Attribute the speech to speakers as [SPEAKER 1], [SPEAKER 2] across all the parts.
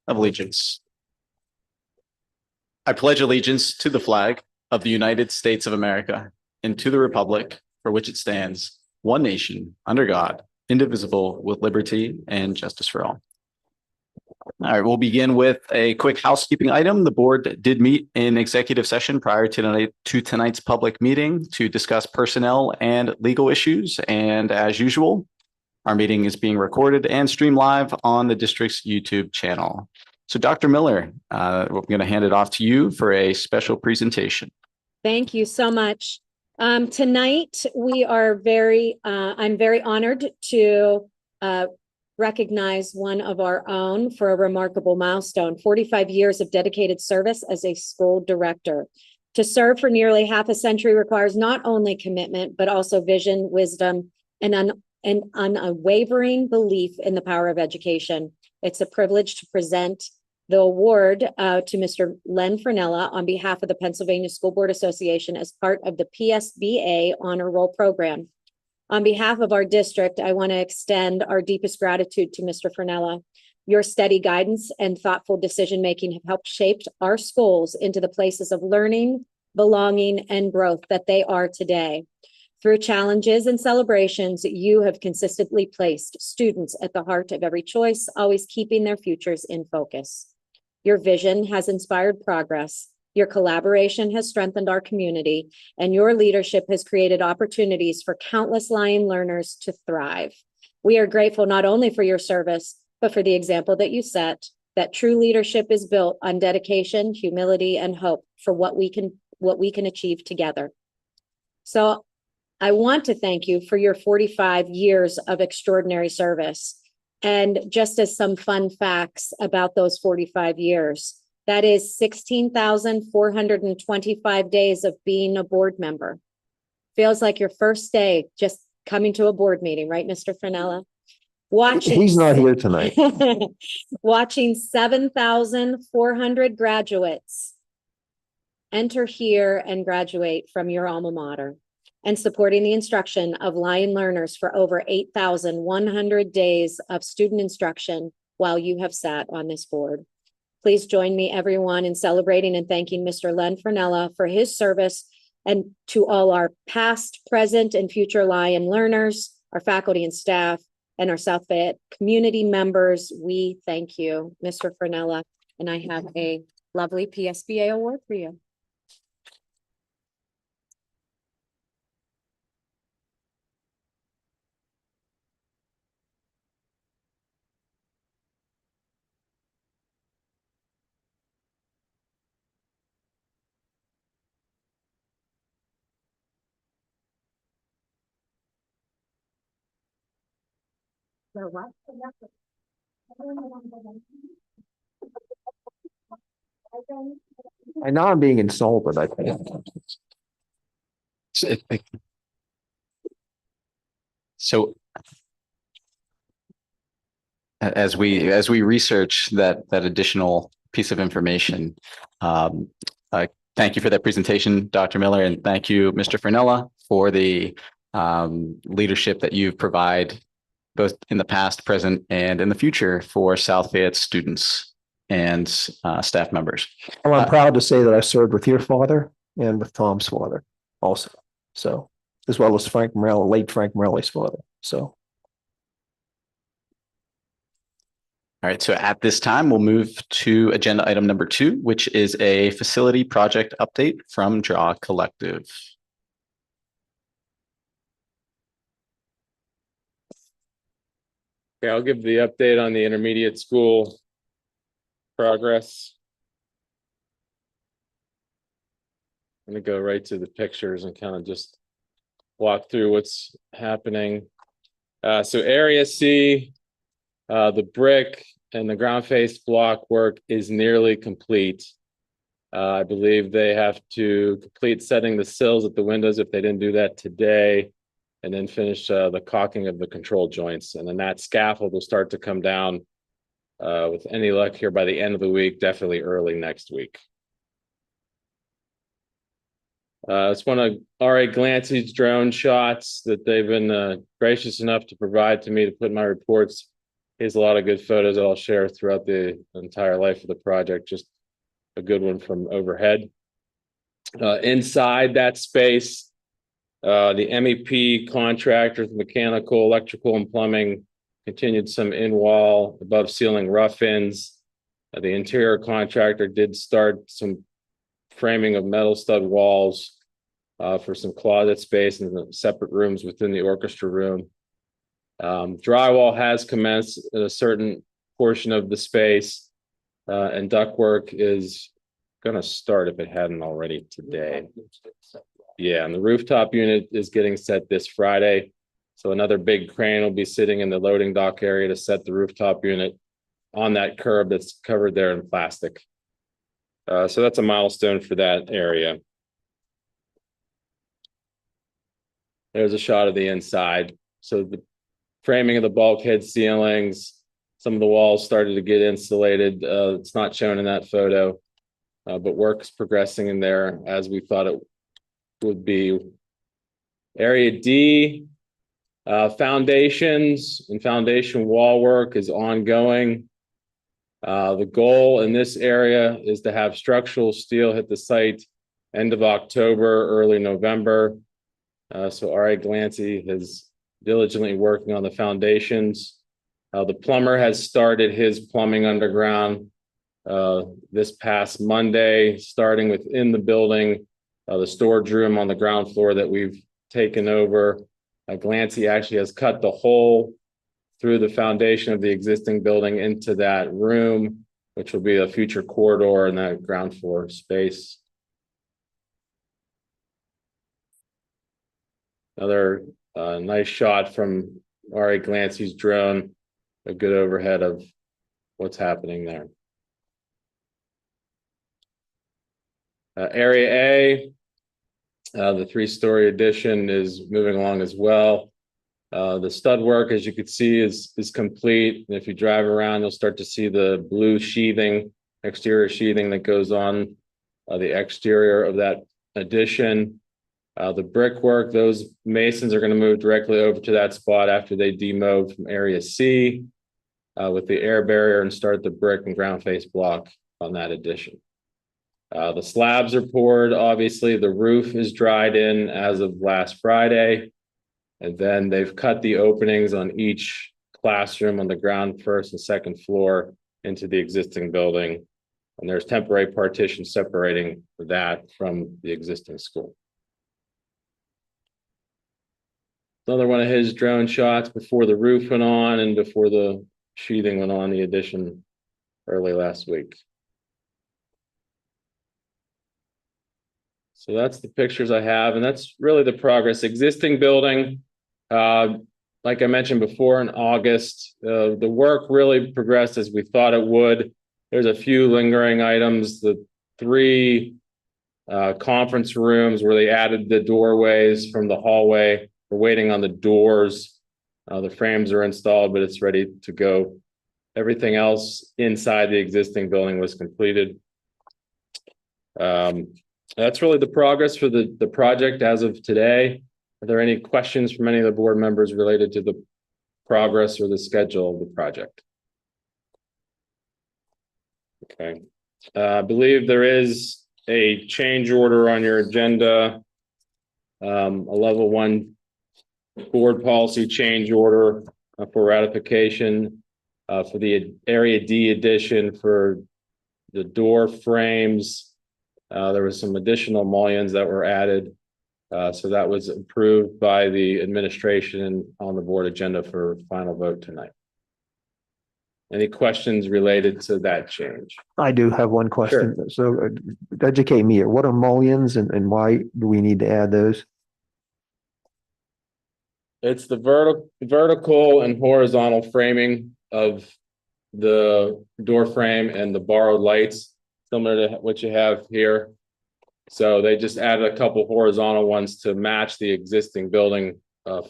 [SPEAKER 1] of Allegiance. I pledge allegiance to the flag of the United States of America and to the republic for which it stands, one nation, under God, indivisible, with liberty and justice for all. All right, we'll begin with a quick housekeeping item. The board did meet in executive session prior to tonight's public meeting to discuss personnel and legal issues. And as usual, our meeting is being recorded and streamed live on the district's YouTube channel. So Dr. Miller, we're going to hand it off to you for a special presentation.
[SPEAKER 2] Thank you so much. Tonight, we are I'm very honored to recognize one of our own for a remarkable milestone, 45 years of dedicated service as a school director. To serve for nearly half a century requires not only commitment, but also vision, wisdom, and an unwavering belief in the power of education. It's a privilege to present the award to Mr. Len Fernella on behalf of the Pennsylvania School Board Association as part of the PSBA Honor Roll Program. On behalf of our district, I want to extend our deepest gratitude to Mr. Fernella. Your steady guidance and thoughtful decision-making have helped shape our schools into the places of learning, belonging, and growth that they are today. Through challenges and celebrations, you have consistently placed students at the heart of every choice, always keeping their futures in focus. Your vision has inspired progress. Your collaboration has strengthened our community, and your leadership has created opportunities for countless Lion learners to thrive. We are grateful not only for your service, but for the example that you set, that true leadership is built on dedication, humility, and hope for what we can achieve together. So I want to thank you for your 45 years of extraordinary service. And just as some fun facts about those 45 years, that is 16,425 days of being a board member. Feels like your first day just coming to a board meeting, right, Mr. Fernella?
[SPEAKER 3] He's not here tonight.
[SPEAKER 2] Watching 7,400 graduates enter here and graduate from your alma mater, and supporting the instruction of Lion learners for over 8,100 days of student instruction while you have sat on this board. Please join me, everyone, in celebrating and thanking Mr. Len Fernella for his service, and to all our past, present, and future Lion learners, our faculty and staff, and our South Fayette community members. We thank you, Mr. Fernella, and I have a lovely PSBA award for you.
[SPEAKER 3] I know I'm being insulted, I think.
[SPEAKER 1] So as we research that additional piece of information, thank you for that presentation, Dr. Miller, and thank you, Mr. Fernella, for the leadership that you provide both in the past, present, and in the future for South Fayette students and staff members.
[SPEAKER 3] Well, I'm proud to say that I served with your father and with Tom's father also. So, as well as Frank Morelli, late Frank Morelli's father. So.
[SPEAKER 1] All right, so at this time, we'll move to agenda item number 2, which is a facility project update from Draw Collective.
[SPEAKER 4] Okay, I'll give the update on the intermediate school progress. I'm going to go right to the pictures and kind of just walk through what's happening. So area C, the brick and the ground face block work is nearly complete. I believe they have to complete setting the sills at the windows if they didn't do that today, and then finish the caulking of the control joints. And then that scaffold will start to come down with any luck here by the end of the week, definitely early next week. It's one of R.A. Glancy's drone shots that they've been gracious enough to provide to me to put in my reports He has a lot of good photos that I'll share throughout the entire life of the project. Just a good one from overhead. Inside that space, the MEP contractors, mechanical, electrical, and plumbing continued some in-wall, above-ceiling rough-ins. The interior contractor did start some framing of metal stud walls for some closet space and the separate rooms within the orchestra room. Drywall has commenced in a certain portion of the space, and ductwork is going to start if it hadn't already today. Yeah, and the rooftop unit is getting set this Friday. So another big crane will be sitting in the loading dock area to set the rooftop unit on that curb that's covered there in plastic. So that's a milestone for that area. There's a shot of the inside. So the framing of the bulkhead ceilings, some of the walls started to get insulated. It's not shown in that photo, but work's progressing in there as we thought it would be. Area D, foundations and foundation wall work is ongoing. The goal in this area is to have structural steel hit the site end of October, early November. So R.A. Glancy is diligently working on the foundations. The plumber has started his plumbing underground this past Monday, starting within the building, the storage room on the ground floor that we've taken over. Glancy actually has cut the hole through the foundation of the existing building into that room, which will be a future corridor in that ground floor space. Another nice shot from R.A. Glancy's drone, a good overhead of what's happening there. Area A, the three-story addition is moving along as well. The stud work, as you can see, is complete. And if you drive around, you'll start to see the blue sheathing, exterior sheathing that goes on the exterior of that addition. The brickwork, those masons are going to move directly over to that spot after they demob from area C with the air barrier and start the brick and ground face block on that addition. The slabs are poured. Obviously, the roof is dried in as of last Friday. And then they've cut the openings on each classroom on the ground, first and second floor into the existing building. And there's temporary partitions separating that from the existing school. Another one of his drone shots before the roof went on and before the sheathing went on the addition early last week. So that's the pictures I have, and that's really the progress. Existing building, like I mentioned before in August, the work really progressed as we thought it would. There's a few lingering items. The three conference rooms where they added the doorways from the hallway. We're waiting on the doors. The frames are installed, but it's ready to go. Everything else inside the existing building was completed. That's really the progress for the project as of today. Are there any questions from any of the board members related to the progress or the schedule of the project? Okay. I believe there is a change order on your agenda. A level 1 board policy change order for ratification for the area D addition for the door frames. There was some additional mullions that were added. So that was approved by the administration on the board agenda for final vote tonight. Any questions related to that change?
[SPEAKER 3] I do have one question.
[SPEAKER 4] Sure.
[SPEAKER 3] So educate me. What are mullions and why do we need to add those?
[SPEAKER 4] It's the vertical and horizontal framing of the door frame and the borrowed lights, similar to what you have here. So they just added a couple horizontal ones to match the existing building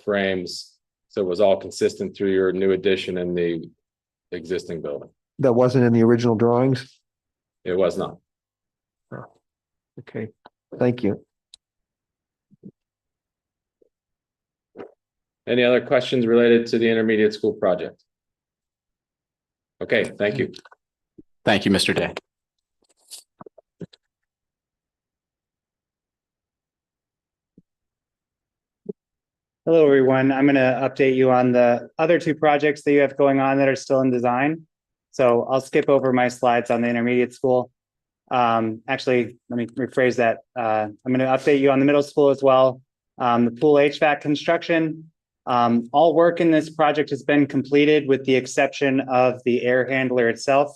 [SPEAKER 4] frames. So it was all consistent through your new addition in the existing building.
[SPEAKER 3] That wasn't in the original drawings?
[SPEAKER 4] It was not.
[SPEAKER 3] Oh, okay, thank you.
[SPEAKER 4] Any other questions related to the intermediate school project? Okay, thank you.
[SPEAKER 1] Thank you, Mr. Day.
[SPEAKER 5] Hello, everyone. I'm going to update you on the other two projects that you have going on that are still in design. So I'll skip over my slides on the intermediate school. Actually, let me rephrase that. I'm going to update you on the middle school as well. The pool HVAC construction. All work in this project has been completed with the exception of the air handler itself.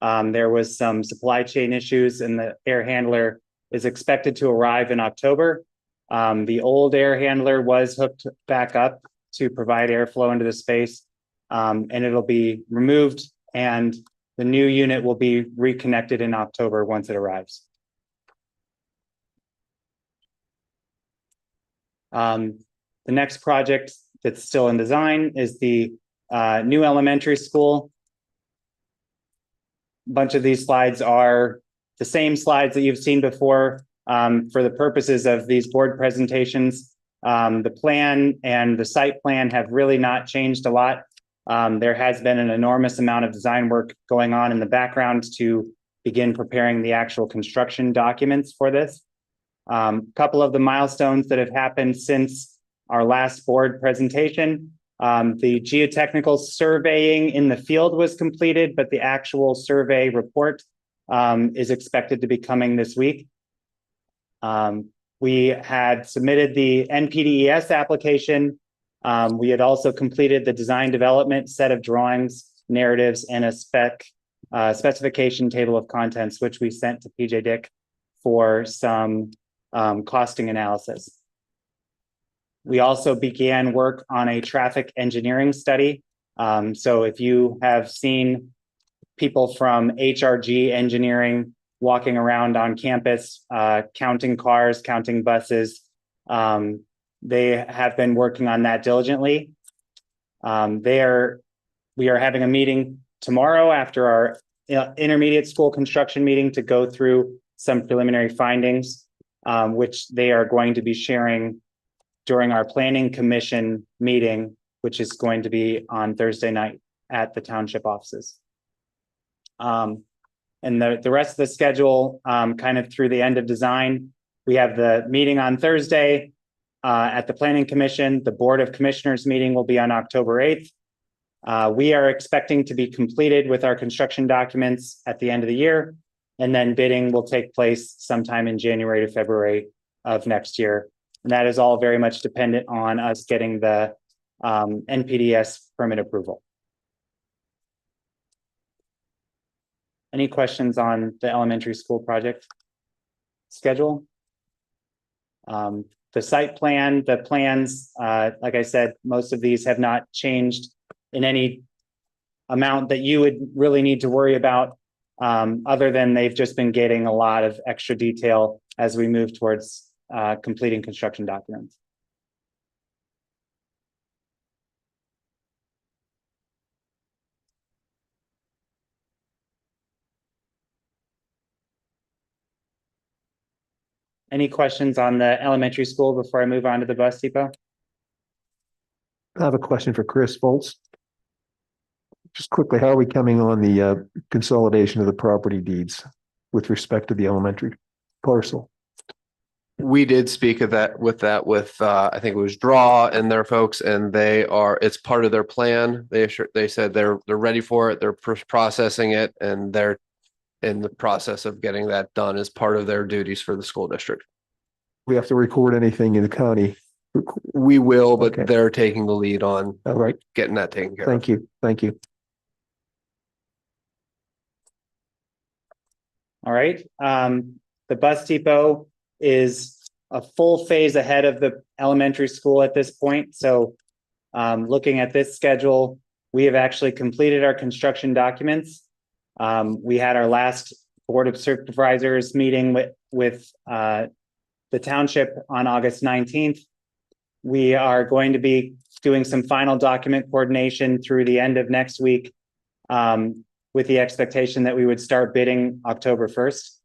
[SPEAKER 5] There was some supply chain issues and the air handler is expected to arrive in October. The old air handler was hooked back up to provide airflow into the space, and it'll be removed and the new unit will be reconnected in October once it arrives. The next project that's still in design is the new elementary school. A bunch of these slides are the same slides that you've seen before. For the purposes of these board presentations, the plan and the site plan have really not changed a lot. There has been an enormous amount of design work going on in the background to begin preparing the actual construction documents for this. Couple of the milestones that have happened since our last board presentation. The geotechnical surveying in the field was completed, but the actual survey report is expected to be coming this week. We had submitted the NPDES application. We had also completed the design development set of drawings, narratives, and a specification table of contents, which we sent to PJ Dick for some costing analysis. We also began work on a traffic engineering study. So if you have seen people from HRG engineering walking around on campus, counting cars, counting buses, they have been working on that diligently. We are having a meeting tomorrow after our intermediate school construction meeting to go through some preliminary findings, which they are going to be sharing during our planning commission meeting, which is going to be on Thursday night at the township offices. And the rest of the schedule, kind of through the end of design, we have the meeting on Thursday at the Planning Commission. The Board of Commissioners meeting will be on October 8th. We are expecting to be completed with our construction documents at the end of the year, and then bidding will take place sometime in January to February of next year. And that is all very much dependent on us getting the NPDES permit approval. Any questions on the elementary school project schedule? The site plan, the plans, like I said, most of these have not changed in any amount that you would really need to worry about, other than they've just been getting a lot of extra detail as we move towards completing construction documents. Any questions on the elementary school before I move on to the bus depot?
[SPEAKER 3] I have a question for Chris Foltz. Just quickly, how are we coming on the consolidation of the property deeds with respect to the elementary parcel?
[SPEAKER 6] We did speak of that with I think it was Draw and their folks, and it's part of their plan. They said they're ready for it. They're processing it, and they're in the process of getting that done as part of their duties for the school district.
[SPEAKER 3] We have to record anything in the county.
[SPEAKER 6] We will, but
[SPEAKER 3] Okay.
[SPEAKER 6] they're taking the lead on
[SPEAKER 3] All right.
[SPEAKER 6] getting that taken care of.
[SPEAKER 3] Thank you. Thank you.
[SPEAKER 5] All right. The bus depot is a full phase ahead of the elementary school at this point. So looking at this schedule, we have actually completed our construction documents. We had our last Board of Supervisors meeting with the township on August 19th. We are going to be doing some final document coordination through the end of next week, with the expectation that we would start bidding October 1st.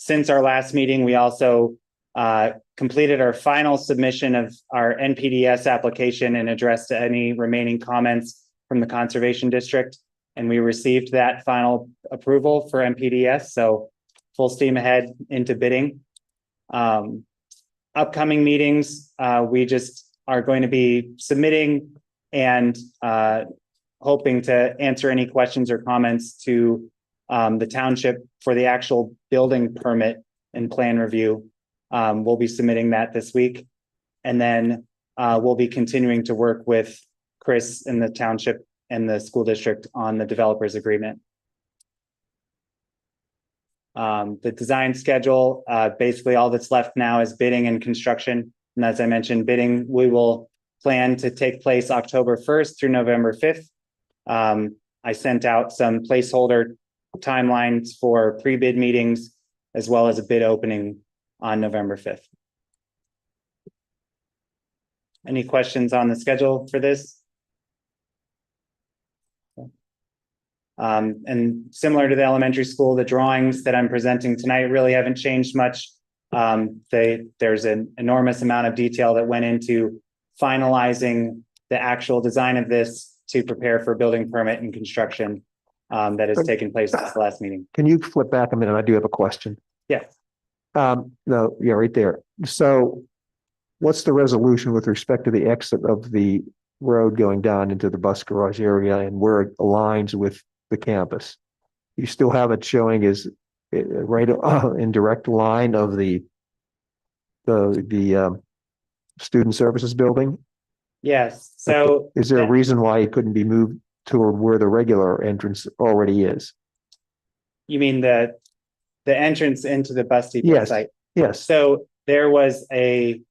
[SPEAKER 5] Since our last meeting, we also completed our final submission of our NPDES application and addressed any remaining comments from the Conservation District. And we received that final approval for MPDS, so full steam ahead into bidding. Upcoming meetings, we just are going to be submitting and hoping to answer any questions or comments to the township for the actual building permit and plan review. We'll be submitting that this week. And then we'll be continuing to work with Chris in the township and the school district on the developers agreement. The design schedule, basically all that's left now is bidding and construction. And as I mentioned, bidding, we will plan to take place October 1st through November 5th. I sent out some placeholder timelines for pre-bid meetings as well as a bid opening on November 5th. Any questions on the schedule for this? And similar to the elementary school, the drawings that I'm presenting tonight really haven't changed much. There's an enormous amount of detail that went into finalizing the actual design of this to prepare for building permit and construction that has taken place since the last meeting.
[SPEAKER 3] Can you flip back a minute? I do have a question.
[SPEAKER 5] Yeah.
[SPEAKER 3] No, yeah, right there. So what's the resolution with respect to the exit of the road going down into the bus garage area and where it aligns with the campus? You still have it showing as right in direct line of the student services building?
[SPEAKER 5] Yes, so.
[SPEAKER 3] Is there a reason why it couldn't be moved toward where the regular entrance already is?
[SPEAKER 5] You mean the entrance into the bus depot
[SPEAKER 3] Yes.
[SPEAKER 5] site?
[SPEAKER 3] Yes.
[SPEAKER 5] So there was a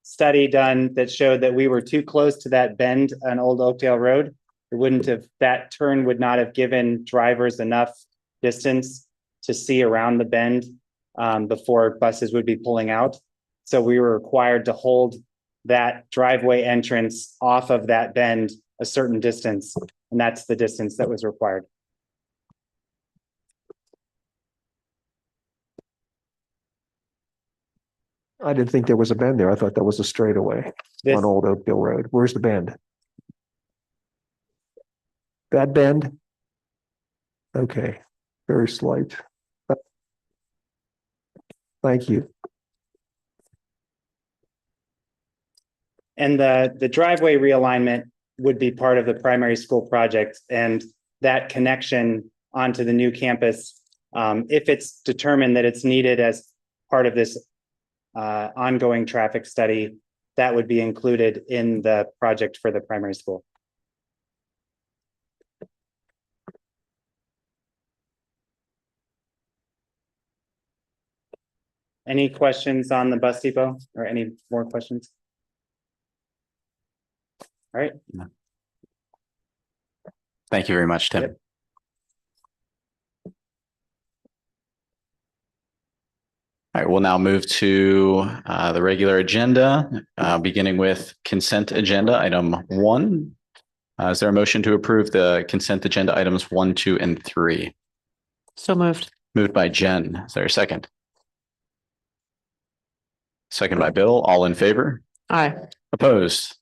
[SPEAKER 5] study done that showed that we were too close to that bend on Old Oakdale Road. It wouldn't have, that turn would not have given drivers enough distance to see around the bend before buses would be pulling out. So we were required to hold that driveway entrance off of that bend a certain distance, and that's the distance that was required.
[SPEAKER 3] I didn't think there was a bend there. I thought that was a straightaway
[SPEAKER 5] This,
[SPEAKER 3] on Old Oakdale Road. Where's the bend? That bend? Okay, very slight. Thank you.
[SPEAKER 5] and the driveway realignment would be part of the primary school project, and that connection onto the new campus, if it's determined that it's needed as part of this ongoing traffic study, that would be included in the project for the primary school. Any questions on the bus depot or any more questions? All right.
[SPEAKER 1] Thank you very much, Tim.
[SPEAKER 5] Yep.
[SPEAKER 1] All right, we'll now move to the regular agenda, beginning with consent agenda item 1. Is there a motion to approve the consent agenda items 1, 2, and 3?
[SPEAKER 7] So moved.
[SPEAKER 1] Moved by Jen. Is there a second? Second by Bill. All in favor?
[SPEAKER 7] Aye.
[SPEAKER 1] Opposed?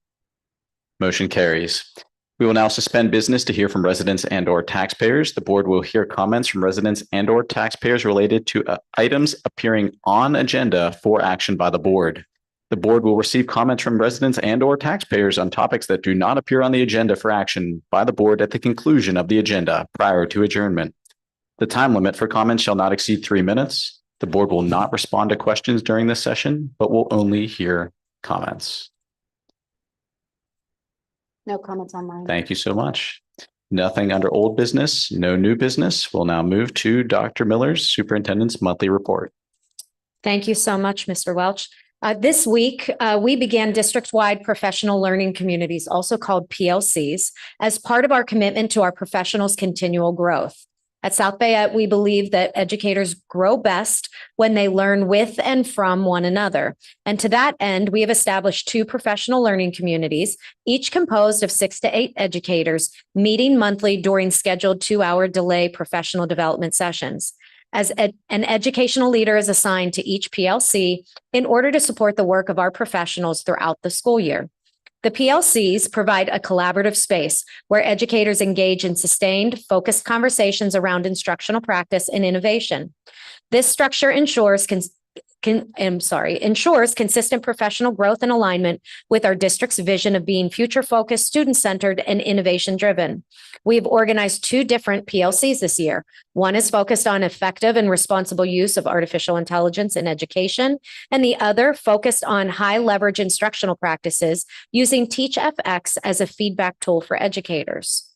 [SPEAKER 1] Motion carries. We will now suspend business to hear from residents and/or taxpayers. The board will hear comments from residents and/or taxpayers related to items appearing on agenda for action by the board. The board will receive comments from residents and/or taxpayers on topics that do not appear on the agenda for action by the board at the conclusion of the agenda prior to adjournment. The time limit for comments shall not exceed 3 minutes. The board will not respond to questions during this session, but will only hear comments.
[SPEAKER 2] No comments online.
[SPEAKER 1] Thank you so much. Nothing under old business, no new business. We'll now move to Dr. Miller's Superintendent's Monthly Report.
[SPEAKER 2] Thank you so much, Mr. Welch. This week, we began district-wide professional learning communities, also called PLCs, as part of our commitment to our professionals' continual growth. At South Fayette, we believe that educators grow best when they learn with and from one another. And to that end, we have established 2 professional learning communities, each composed of 6 to 8 educators, meeting monthly during scheduled 2-hour delay professional development sessions. As an educational leader is assigned to each PLC in order to support the work of our professionals throughout the school year. The PLCs provide a collaborative space where educators engage in sustained, focused conversations around instructional practice and innovation. This structure ensures consistent professional growth and alignment with our district's vision of being future-focused, student-centered, and innovation-driven. We've organized 2 different PLCs this year. One is focused on effective and responsible use of artificial intelligence in education, and the other focused on high-leverage instructional practices using TeachFX as a feedback tool for educators.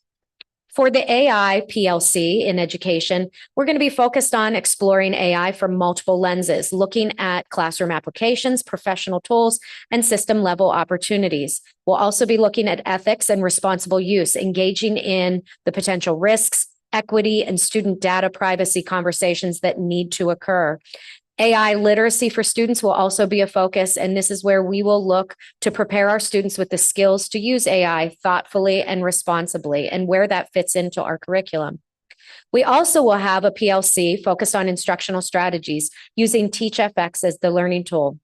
[SPEAKER 2] For the AI PLC in education, we're going to be focused on exploring AI from multiple lenses, looking at classroom applications, professional tools, and system-level opportunities. We'll also be looking at ethics and responsible use, engaging in the potential risks, equity, and student data privacy conversations that need to occur. AI literacy for students will also be a focus, and this is where we will look to prepare our students with the skills to use AI thoughtfully and responsibly, and where that fits into our curriculum. We also will have a PLC focused on instructional strategies using TeachFX as the learning tool.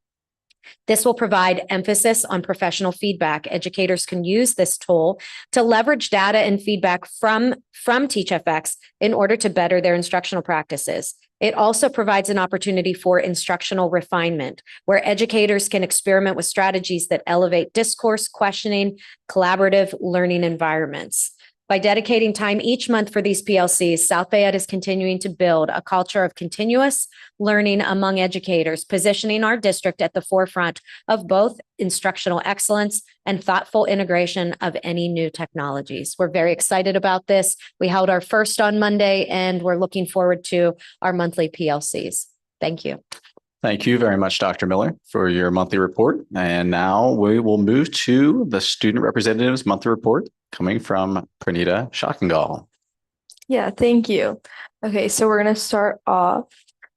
[SPEAKER 2] This will provide emphasis on professional feedback. Educators can use this tool to leverage data and feedback from TeachFX in order to better their instructional practices. It also provides an opportunity for instructional refinement, where educators can experiment with strategies that elevate discourse, questioning, collaborative learning environments. By dedicating time each month for these PLCs, South Fayette is continuing to build a culture of continuous learning among educators, positioning our district at the forefront of both instructional excellence and thoughtful integration of any new technologies. We're very excited about this. We held our first on Monday, and we're looking forward to our monthly PLCs. Thank you.
[SPEAKER 1] Thank you very much, Dr. Miller, for your monthly report. And now we will move to the student representative's monthly report coming from Pranita Shakangall.
[SPEAKER 7] Yeah, thank you. Okay, so we're going to start off.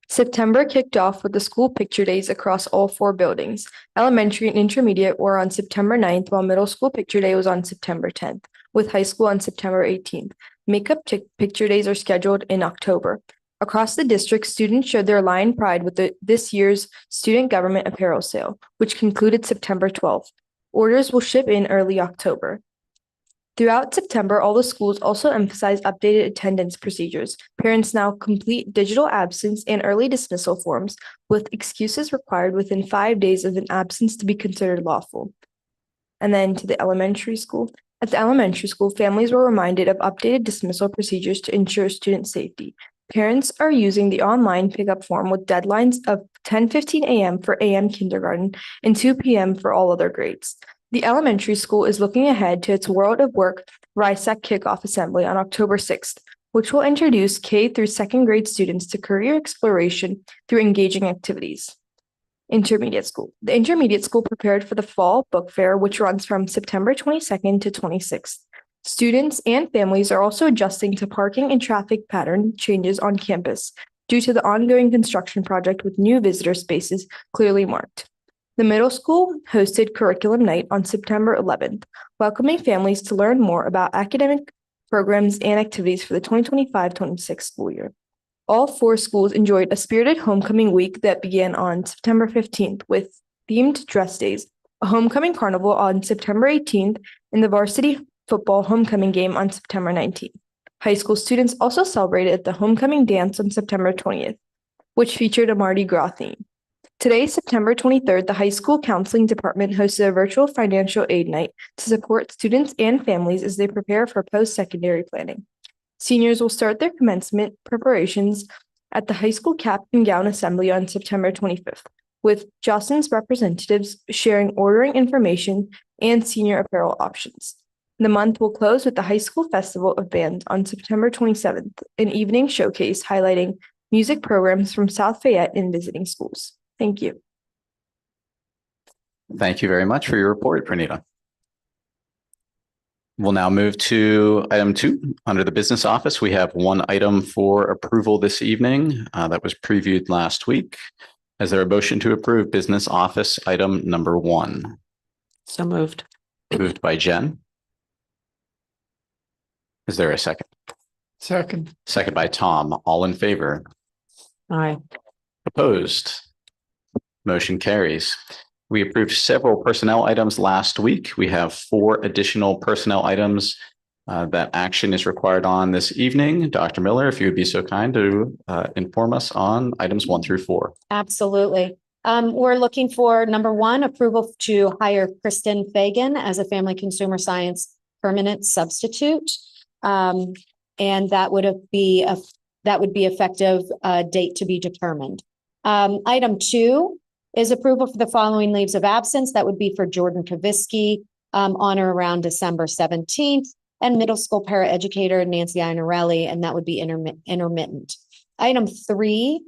[SPEAKER 7] September kicked off with the school picture days across all 4 buildings. Elementary and intermediate were on September 9th, while middle school picture day was on September 10th, with high school on September 18th. Makeup picture days are scheduled in October. Across the district, students showed their aligned pride with this year's student government apparel sale, which concluded September 12th. Orders will ship in early October. Throughout September, all the schools also emphasized updated attendance procedures. Parents now complete digital absence and early dismissal forms, with excuses required within 5 days of an absence to be considered lawful. And then to the elementary school. At the elementary school, families were reminded of updated dismissal procedures to ensure student safety. Parents are using the online pickup form with deadlines of 10:15 a.m. for AM kindergarten and 2 p.m. for all other grades. The elementary school is looking ahead to its World of Work RISAC kickoff assembly on October 6th, which will introduce K through 2nd grade students to career exploration through engaging activities. Intermediate school. The intermediate school prepared for the fall book fair, which runs from September 22nd to 26th. Students and families are also adjusting to parking and traffic pattern changes on campus due to the ongoing construction project with new visitor spaces clearly marked. The middle school hosted curriculum night on September 11th, welcoming families to learn more about academic programs and activities for the 2025-26 school year. All 4 schools enjoyed a spirited homecoming week that began on September 15th with themed dress days, a homecoming carnival on September 18th, and the varsity football homecoming game on September 19th. High school students also celebrated the homecoming dance on September 20th, which featured a Mardi Gras theme. Today, September 23rd, the high school counseling department hosted a virtual financial aid night to support students and families as they prepare for post-secondary planning. Seniors will start their commencement preparations at the high school cap and gown assembly on September 25th, with Jocelyn's representatives sharing ordering information and senior apparel options. The month will close with the High School Festival of Band on September 27th, an evening showcase highlighting music programs from South Fayette and visiting schools. Thank you.
[SPEAKER 1] Thank you very much for your report, Pranita. We'll now move to item 2. Under the business office, we have one item for approval this evening that was previewed last week. Is there a motion to approve business office item number 1?
[SPEAKER 8] So moved.
[SPEAKER 1] Moved by Jen. Is there a second?
[SPEAKER 8] Second.
[SPEAKER 1] Second by Tom. All in favor?
[SPEAKER 8] Aye.
[SPEAKER 1] Opposed? Motion carries. We approved several personnel items last week. We have 4 additional personnel items that action is required on this evening. Dr. Miller, if you would be so kind to inform us on items 1 through 4.
[SPEAKER 2] Absolutely. We're looking for number 1, approval to hire Kristen Fagan as a family consumer science permanent substitute. And that would be effective date to be determined. Item 2 is approval for the following leaves of absence. That would be for Jordan Kavisky on or around December 17th, and middle school paraeducator Nancy Iannarelli, and that would be intermittent. Item 3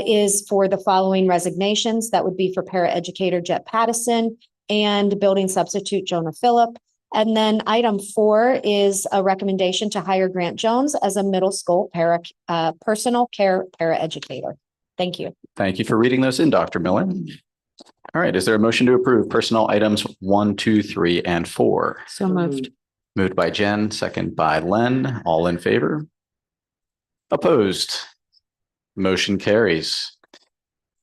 [SPEAKER 2] is for the following resignations. That would be for paraeducator Jet Pattison and building substitute Jonah Phillip. And then item 4 is a recommendation to hire Grant Jones as a middle school personal care paraeducator. Thank you.
[SPEAKER 1] Thank you for reading those in, Dr. Miller. All right, is there a motion to approve personnel items 1, 2, 3, and 4?
[SPEAKER 8] So moved.
[SPEAKER 1] Moved by Jen, second by Len. All in favor? Opposed? Motion carries.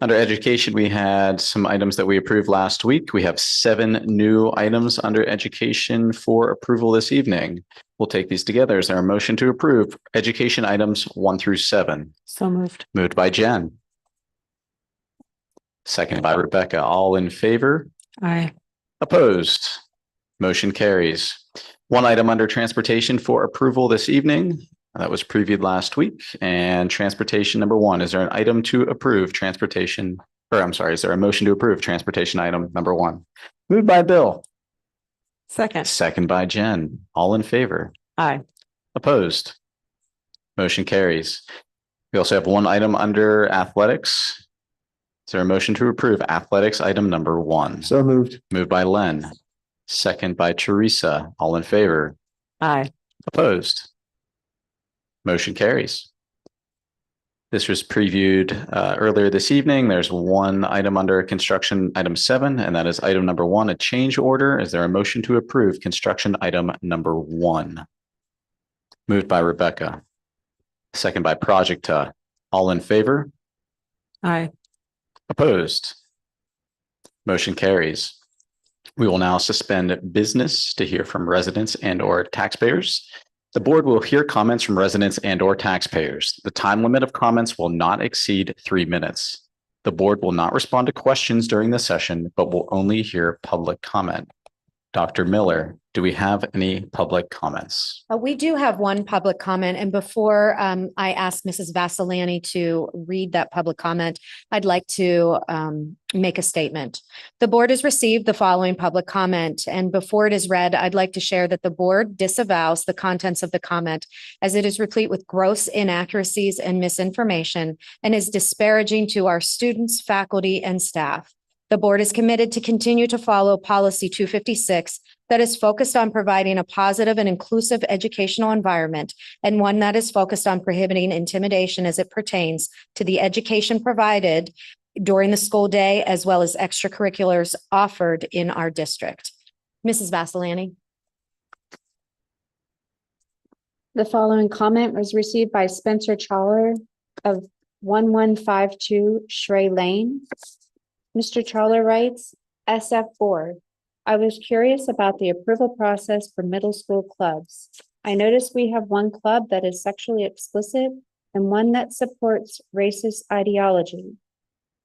[SPEAKER 1] Under education, we had some items that we approved last week. We have 7 new items under education for approval this evening. We'll take these together. Is there a motion to approve education items 1 through 7?
[SPEAKER 8] So moved.
[SPEAKER 1] Moved by Jen. Second by Rebecca. All in favor?
[SPEAKER 8] Aye.
[SPEAKER 1] Opposed? Motion carries. 1 item under transportation for approval this evening. That was previewed last week. And transportation number 1. Is there an item to approve transportation? Or I'm sorry, is there a motion to approve transportation item number 1? Moved by Bill.
[SPEAKER 8] Second.
[SPEAKER 1] Second by Jen. All in favor?
[SPEAKER 8] Aye.
[SPEAKER 1] Opposed? Motion carries. We also have 1 item under athletics. Is there a motion to approve athletics item number 1?
[SPEAKER 3] So moved.
[SPEAKER 1] Moved by Len. Second by Teresa. All in favor?
[SPEAKER 8] Aye.
[SPEAKER 1] Opposed? Motion carries. This was previewed earlier this evening. There's 1 item under construction item 7, and that is item number 1, a change order. Is there a motion to approve construction item number 1? Moved by Rebecca. Second by Projecta. All in favor?
[SPEAKER 8] Aye.
[SPEAKER 1] Opposed? Motion carries. We will now suspend business to hear from residents and/or taxpayers. The board will hear comments from residents and/or taxpayers. The time limit of comments will not exceed 3 minutes. The board will not respond to questions during the session, but will only hear public comment. Dr. Miller, do we have any public comments?
[SPEAKER 2] We do have 1 public comment, and before I ask Mrs. Vasilani to read that public comment, I'd like to make a statement. The board has received the following public comment, and before it is read, I'd like to share that the board disavows the contents of the comment as it is replete with gross inaccuracies and misinformation and is disparaging to our students, faculty, and staff. The board is committed to continue to follow Policy 256 that is focused on providing a positive and inclusive educational environment, and one that is focused on prohibiting intimidation as it pertains to the education provided during the school day, as well as extracurriculars offered in our district. Mrs. Vasilani.
[SPEAKER 9] The following comment was received by Spencer Chawler of 1152 Shrey Lane. Mr. Chawler writes, SF Board, I was curious about the approval process for middle school clubs. I noticed we have 1 club that is sexually explicit and 1 that supports racist ideology.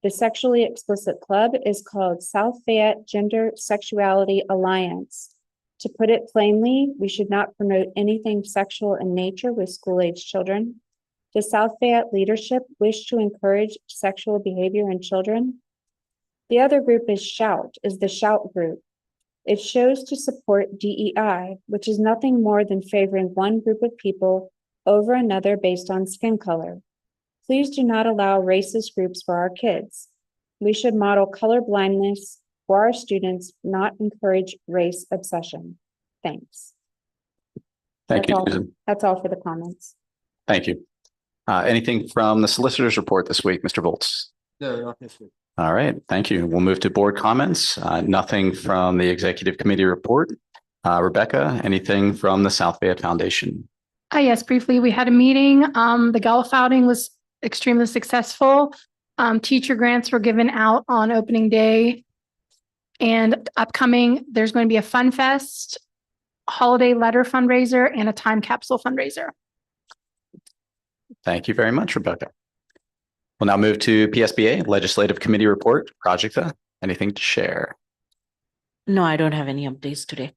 [SPEAKER 9] The sexually explicit club is called South Fayette Gender Sexuality Alliance. To put it plainly, we should not promote anything sexual in nature with school-age children. Does South Fayette leadership wish to encourage sexual behavior in children? The other group is the Shout group. It shows to support DEI, which is nothing more than favoring 1 group of people over another based on skin color. Please do not allow racist groups for our kids. We should model color blindness for our students, not encourage race obsession. Thanks.
[SPEAKER 1] Thank you,
[SPEAKER 9] That's all.
[SPEAKER 1] Susan.
[SPEAKER 9] That's all for the comments.
[SPEAKER 1] Thank you. Anything from the solicitor's report this week, Mr. Volz?
[SPEAKER 6] No, not this week.
[SPEAKER 1] All right, thank you. We'll move to board comments. Nothing from the executive committee report. Rebecca, anything from the South Fayette Foundation?
[SPEAKER 10] Yes, briefly, we had a meeting. The golf outing was extremely successful. Teacher grants were given out on opening day. And upcoming, there's going to be a Fun Fest, holiday letter fundraiser, and a time capsule fundraiser.
[SPEAKER 1] Thank you very much, Rebecca. We'll now move to PSBA Legislative Committee Report. Projecta, anything to share?
[SPEAKER 8] No, I don't have any updates today.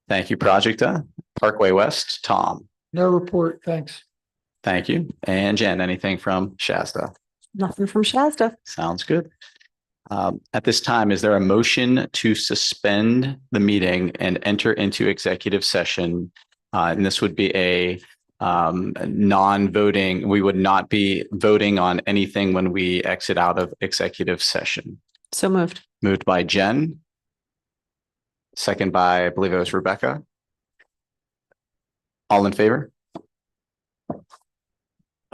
[SPEAKER 1] Thank you, Projecta. Parkway West, Tom.
[SPEAKER 3] No report, thanks.
[SPEAKER 1] Thank you. And Jen, anything from Shasta?
[SPEAKER 8] Nothing from Shasta.
[SPEAKER 1] Sounds good. At this time, is there a motion to suspend the meeting and enter into executive session? And this would be a non-voting. We would not be voting on anything when we exit out of executive session.
[SPEAKER 8] So moved.
[SPEAKER 1] Moved by Jen. Second by, I believe it was Rebecca. All in favor?